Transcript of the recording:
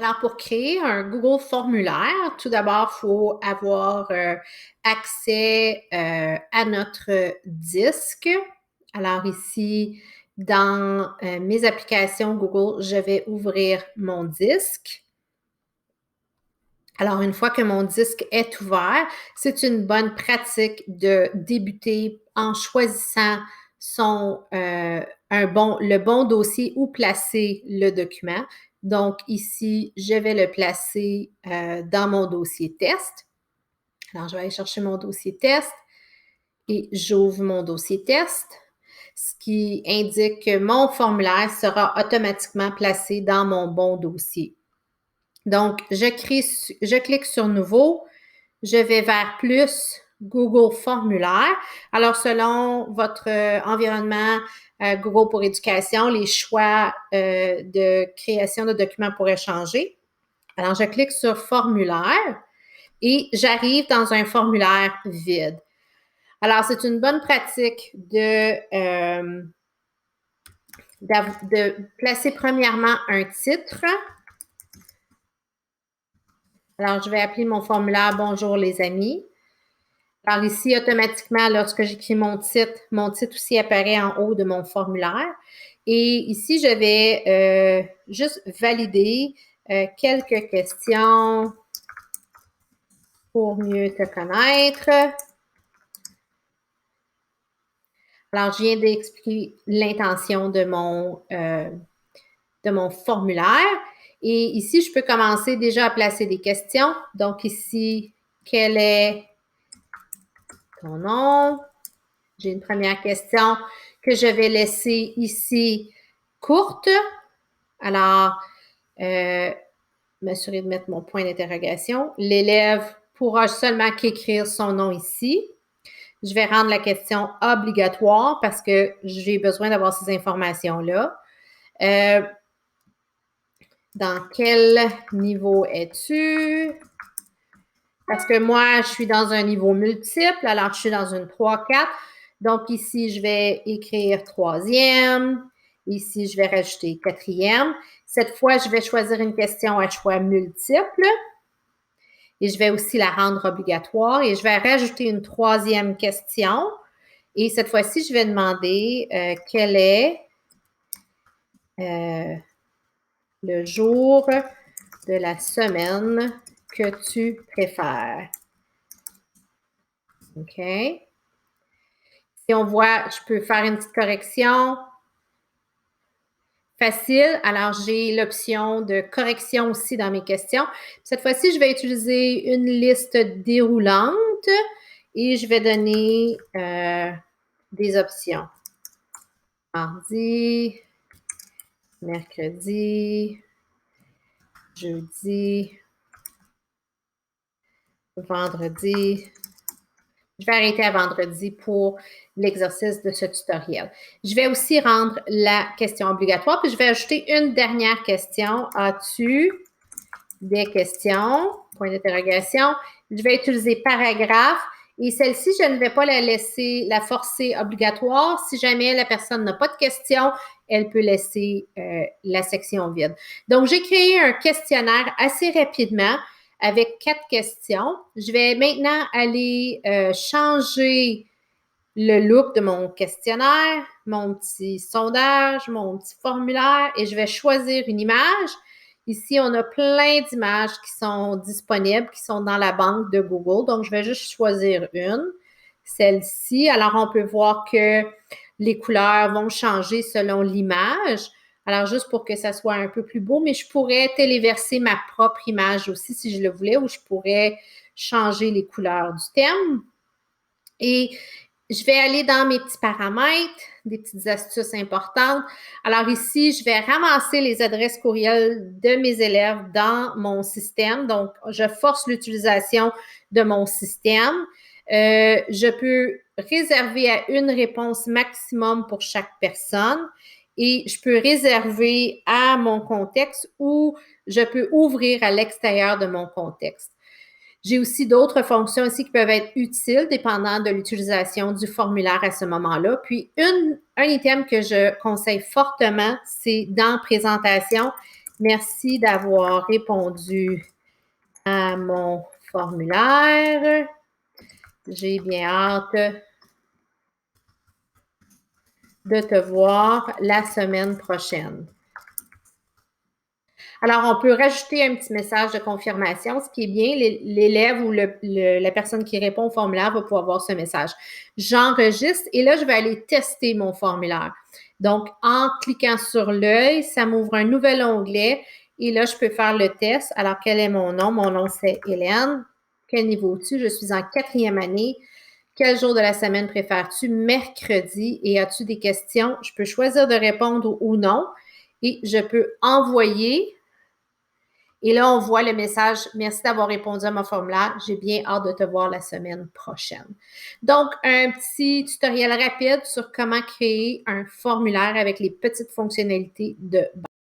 Alors, pour créer un Google formulaire, tout d'abord, il faut avoir accès à notre disque. Alors ici, dans mes applications Google, je vais ouvrir mon disque. Alors, une fois que mon disque est ouvert, c'est une bonne pratique de débuter en choisissant le bon dossier où placer le document. Donc, ici, je vais le placer dans mon dossier test. Alors, je vais aller chercher mon dossier test et j'ouvre mon dossier test, ce qui indique que mon formulaire sera automatiquement placé dans mon bon dossier. Donc, je clique sur Nouveau, je vais vers Plus, Google Formulaire. Alors, selon votre environnement Google pour éducation, les choix de création de documents pourraient changer. Alors, je clique sur Formulaire et j'arrive dans un formulaire vide. Alors, c'est une bonne pratique de placer premièrement un titre. Alors, je vais appeler mon formulaire « Bonjour les amis ». Alors ici, automatiquement, lorsque j'écris mon titre aussi apparaît en haut de mon formulaire. Et ici, je vais juste valider quelques questions pour mieux te connaître. Alors, je viens d'expliquer l'intention de mon formulaire. Et ici, je peux commencer déjà à placer des questions. Donc ici, quel est ton nom? J'ai une première question que je vais laisser ici courte. Alors, m'assurer de mettre mon point d'interrogation. L'élève pourra seulement qu'écrire son nom ici. Je vais rendre la question obligatoire parce que j'ai besoin d'avoir ces informations-là. Dans quel niveau es-tu? Parce que moi, je suis dans un niveau multiple, alors je suis dans une 3-4. Donc ici, je vais écrire troisième. Ici, je vais rajouter quatrième. Cette fois, je vais choisir une question à choix multiple. Et je vais aussi la rendre obligatoire. Et je vais rajouter une troisième question. Et cette fois-ci, je vais demander quel est le jour de la semaine que tu préfères. OK. Si on voit, je peux faire une petite correction. Facile. Alors, j'ai l'option de correction aussi dans mes questions. Cette fois-ci, je vais utiliser une liste déroulante et je vais donner des options. Mardi, mercredi, jeudi, vendredi. Je vais arrêter à vendredi pour l'exercice de ce tutoriel. Je vais aussi rendre la question obligatoire, puis je vais ajouter une dernière question. As-tu des questions? Point d'interrogation. Je vais utiliser paragraphe et celle-ci, je ne vais pas la forcer obligatoire. Si jamais la personne n'a pas de questions, elle peut laisser la section vide. Donc, j'ai créé un questionnaire assez rapidement avec 4 questions. Je vais maintenant aller changer le look de mon questionnaire, mon petit sondage, mon petit formulaire et je vais choisir une image. Ici, on a plein d'images qui sont disponibles, qui sont dans la banque de Google. Donc, je vais juste choisir une, celle-ci. Alors, on peut voir que les couleurs vont changer selon l'image. Alors, juste pour que ça soit un peu plus beau, mais je pourrais téléverser ma propre image aussi si je le voulais, ou je pourrais changer les couleurs du thème. Et je vais aller dans mes petits paramètres, des petites astuces importantes. Alors ici, je vais ramasser les adresses courriels de mes élèves dans mon système. Donc, je force l'utilisation de mon système. Je peux réserver à une réponse maximum pour chaque personne et je peux réserver à mon contexte ou je peux ouvrir à l'extérieur de mon contexte. J'ai aussi d'autres fonctions ici qui peuvent être utiles dépendant de l'utilisation du formulaire à ce moment-là. Puis, un item que je conseille fortement, c'est dans Présentation, Merci d'avoir répondu à mon formulaire. J'ai bien hâte de te voir la semaine prochaine. Alors, on peut rajouter un petit message de confirmation. Ce qui est bien, l'élève ou la personne qui répond au formulaire va pouvoir voir ce message. J'enregistre et là, je vais aller tester mon formulaire. Donc, en cliquant sur l'œil, ça m'ouvre un nouvel onglet et là, je peux faire le test. Alors, quel est mon nom? Mon nom, c'est Hélène. Quel niveau es-tu? Je suis en 4e année. Quel jour de la semaine préfères-tu? Mercredi. Et as-tu des questions? Je peux choisir de répondre ou non. Et je peux envoyer. Et là, on voit le message « Merci d'avoir répondu à mon formulaire. J'ai bien hâte de te voir la semaine prochaine. » Donc, un petit tutoriel rapide sur comment créer un formulaire avec les petites fonctionnalités de base.